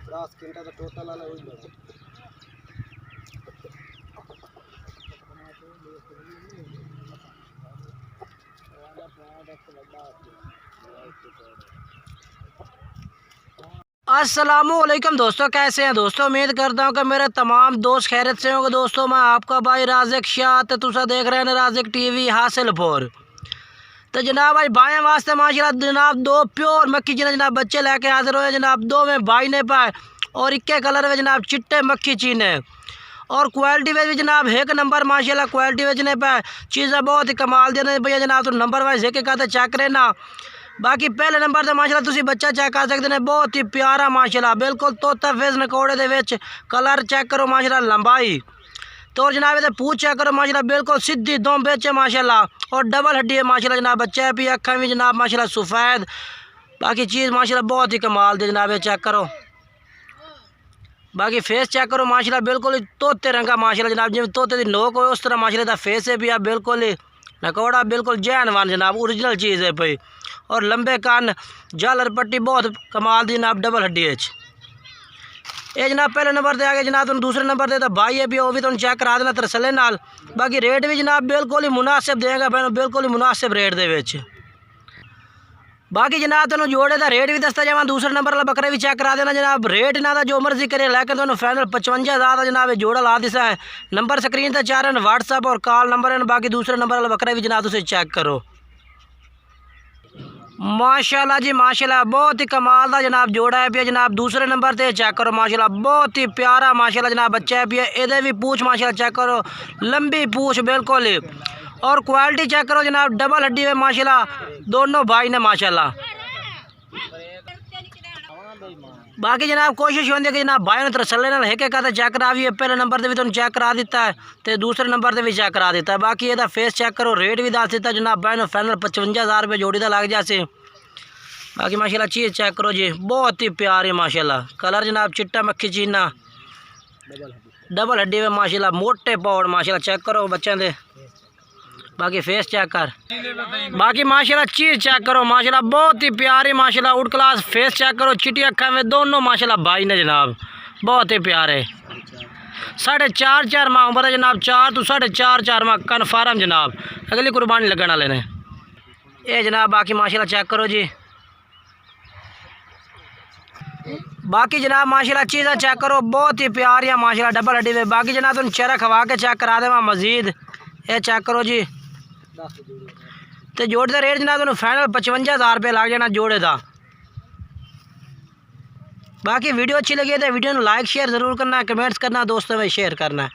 10 घंटा तो टोटल वाला हुई लो। अस्सलामुअलैकुम दोस्तों, कैसे हैं दोस्तों। उम्मीद करता हूँ कि मेरे तमाम दोस्त खैरियत से होंगे। दोस्तों मैं आपका भाई राज़िक शाह ते तुसा देख रहे हैं राज़िक टीवी हासिलपुर। तो जनाब भाई भाई वास्ते माशाल्लाह जनाब दो प्योर मक्खी चीने जनाब बच्चे लेके हाजिर हुए जनाब। दो में भाई ने पाए और इक्के कलर में जनाब चिट्टे मक्खी चीने और क्वालिटी में भी जनाब एक नंबर माशाल्लाह क्वालिटी बेचने पाए। चीज़ें बहुत ही कमाल देने भैया जनाब। तो नंबर वाइज एक कहते चेक करे ना। बाकी पहले नंबर से माशाल्लाह तुसी बच्चा चेक कर सकते हैं, बहुत ही प्यारा माशाल्लाह बिल्कुल तोता फेस नकोड़े दे विच। कलर चेक करो माशाल्लाह, लंबाई तो जनाब ये पूछ चेक करो माशाल्लाह बिल्कुल सीधी दम बेचे माशाल्लाह और डबल हड्डी है माशाल्लाह जनाब। बच्चा भी अखा भी जनाब माशाल्लाह सफ़ेद। बाकी चीज़ माशाल्लाह बहुत ही कमाल दे जनाब। ये चेक करो बाकी फेस चेक करो माशाल्लाह बिल्कुल तोते रंगा माशाल्लाह जनाब। जिवें तोते दी नोक हो उस तरह माशाल्लाह फेस है भी आप बिल्कुल ही नकोड़ा बिल्कुल जैनवान जनाब, ओरिजिनल चीज़ है भाई। और लंबे कान झालर पट्टी बहुत कमाल दी जनाब, डबल हड्डी है ये जनाब। पहले नंबर से आगे जनाब तुम दूसरे नंबर से तो भाई है भी वो भी तुम चेक करा देना तरसले नाल। बाकी रेट भी जनाब बिल्कुल ही मुनासिब देगा भैन, बिल्कुल ही मुनासिब रेट दे विच। बाकी जनाब तुम जोड़े का रेट भी दसता जावा। दूसरे नंबर वाला बकरे भी चेक करा देना जनाब। रेट इन्हों का जो मर्जी करे लेकर तुम फाइनल 55,000 का जनाब जोड़ा ला दिसा है। नंबर स्क्रीन पर चार हैं, व्हाट्सअप और कॉल नंबर है। बाकी दूसरे नंबर वाला बकरा भी जनाब तुम चेक करो माशाल्लाह जी माशाल्लाह बहुत ही कमाल का जनाब जोड़ा है पिया जनाब। दूसरे नंबर से चेक करो माशाल्लाह बहुत ही प्यारा माशाल्लाह जनाब बच्चा है पिया। ये भी पूछ माशाल्लाह चेक करो, लंबी पूछ बिल्कुल ही। और क्वालिटी चेक करो जनाब, डबल हड्डी है माशाल्लाह दोनों भाई ने माशाल्लाह। बाकी जनाब कोशिश होती है कि जनाब भाई ने तरसले ना एक कहता चेक करा भी है। पहले नंबर से भी तुम चेक करा दिता है तो दूसरे नंबर से भी चेक करा दिता है। बाकी ये फेस चेक करो, रेट भी दस दिता जनाब भाई ने फाइनल 55,000 रुपये जोड़ी का लग जासे। बाकी माशाल्लाह चीज़ चेक करो जी बहुत ही प्यारी माशाल्लाह। कलर जनाब चिट्टा मक्खी चीना डबल हड्डी में माशाल्लाह, मोटे पौड़ माशाल्लाह चेक करो बच्चों दे। बाकी फेस चेक कर। बाकी माशाल्लाह चीज़ चेक करो माशाल्लाह बहुत ही प्यारी माशाल्लाह आउट क्लास। फेस चेक करो, चिट्टी अखा में दोनों माशाल्लाह भाई ने जनाब, बहुत ही प्यारे। 4.5 माह उम्र है जनाब, 4 तो 4.5 माह कन्फर्म जनाब। अगली कुर्बानी लगने वाले ने ये जनाब। बाकी माशाल्लाह चेक करो जी। बाकी जनाब माशाल्लाह चीज़ें चेक करो बहुत ही प्यारी माशाल्लाह डबल हड्डी में। बाकी जनाब तुम चेहरा खवा के चेक करा देवा मजीद। ये चेक करो जी। तो जोड़े का रेट जनाब तुम फाइनल 55,000 रुपये लग जाना जोड़े का। बाकी वीडियो अच्छी लगी तो वीडियो को लाइक शेयर ज़रूर करना, कमेंट्स करना, दोस्तों में शेयर करना है।